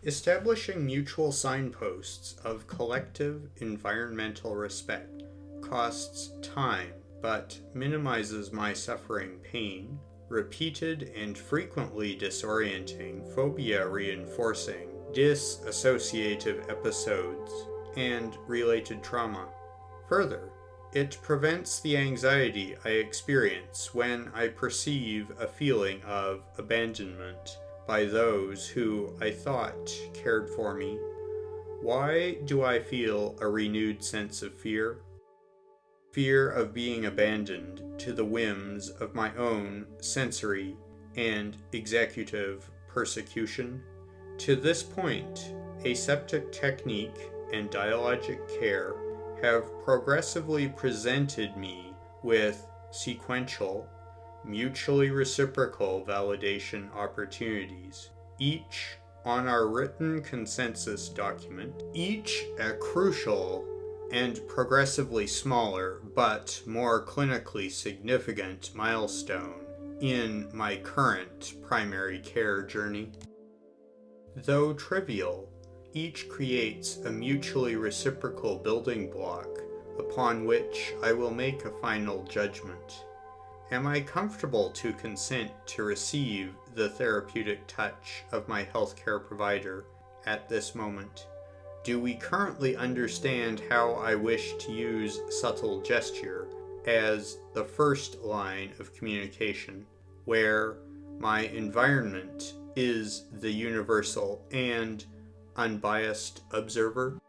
Establishing mutual signposts of collective environmental respect costs time but minimizes my suffering pain. Repeated and frequently disorienting, phobia reinforcing, dissociative episodes, and related trauma. Further, it prevents the anxiety I experience when I perceive a feeling of abandonment by those who I thought cared for me. Why do I feel a renewed sense of fear? Fear of being abandoned to the whims of my own sensory and executive persecution. To this point, aseptic technique and dialogic care have progressively presented me with sequential, mutually reciprocal validation opportunities, each on our written consensus document, each a crucial and progressively smaller but more clinically significant milestone in my current primary care journey. Though trivial, each creates a mutually reciprocal building block upon which I will make a final judgment. Am I comfortable to consent to receive the therapeutic touch of my healthcare provider at this moment? Do we currently understand how I wish to use subtle gesture as the first line of communication, where my environment is the universal and unbiased observer?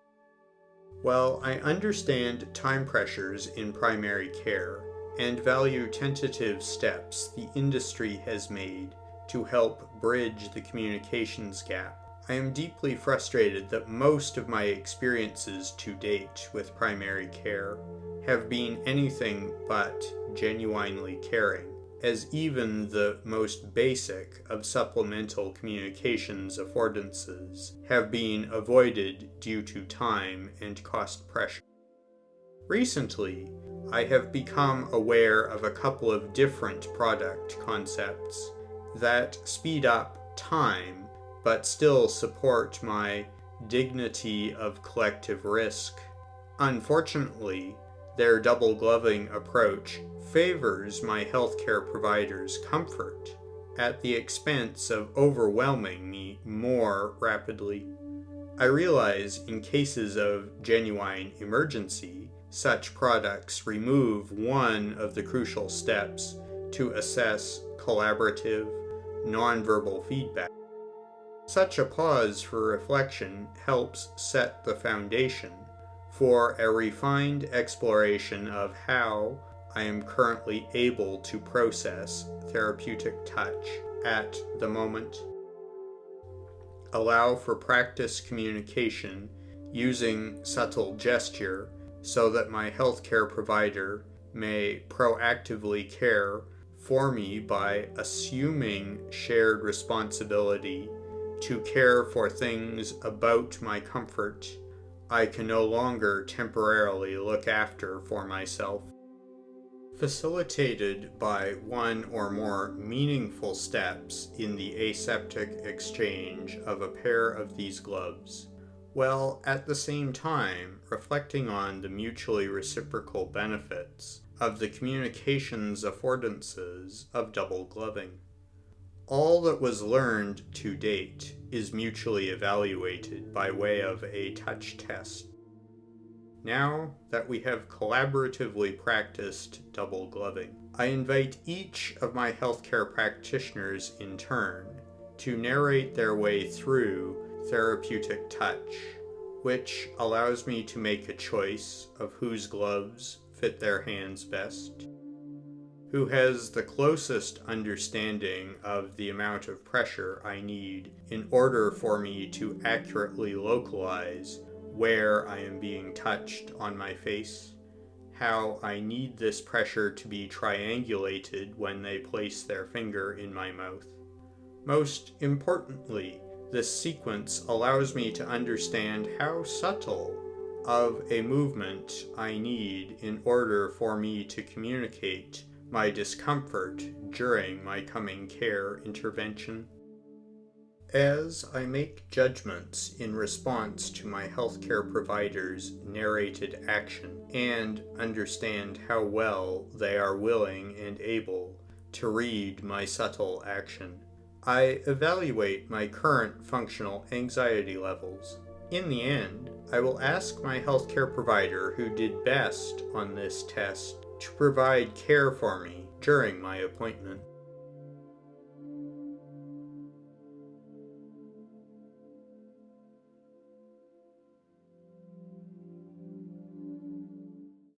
Well, I understand time pressures in primary care and value tentative steps the industry has made to help bridge the communications gap. I am deeply frustrated that most of my experiences to date with primary care have been anything but genuinely caring, as even the most basic of supplemental communications affordances have been avoided due to time and cost pressure. Recently, I have become aware of a couple of different product concepts that speed up time but still support my dignity of collective risk. Unfortunately, their double-gloving approach favors my healthcare provider's comfort at the expense of overwhelming me more rapidly. I realize in cases of genuine emergency, such products remove one of the crucial steps to assess collaborative, nonverbal feedback. Such a pause for reflection helps set the foundation for a refined exploration of how I am currently able to process therapeutic touch at the moment. Allow for practice communication using subtle gesture so that my healthcare provider may proactively care for me by assuming shared responsibility to care for things about my comfort I can no longer temporarily look after for myself. Facilitated by one or more meaningful steps in the aseptic exchange of a pair of these gloves, while at the same time reflecting on the mutually reciprocal benefits of the communications affordances of double gloving. All that was learned to date is mutually evaluated by way of a touch test. Now that we have collaboratively practiced double gloving, I invite each of my healthcare practitioners in turn to narrate their way through therapeutic touch, which allows me to make a choice of whose gloves fit their hands best, who has the closest understanding of the amount of pressure I need in order for me to accurately localize where I am being touched on my face, how I need this pressure to be triangulated when they place their finger in my mouth. Most importantly, this sequence allows me to understand how subtle of a movement I need in order for me to communicate my discomfort during my coming care intervention. As I make judgments in response to my healthcare provider's narrated action and understand how well they are willing and able to read my subtle action, I evaluate my current functional anxiety levels. In the end, I will ask my healthcare provider who did best on this test to provide care for me during my appointment.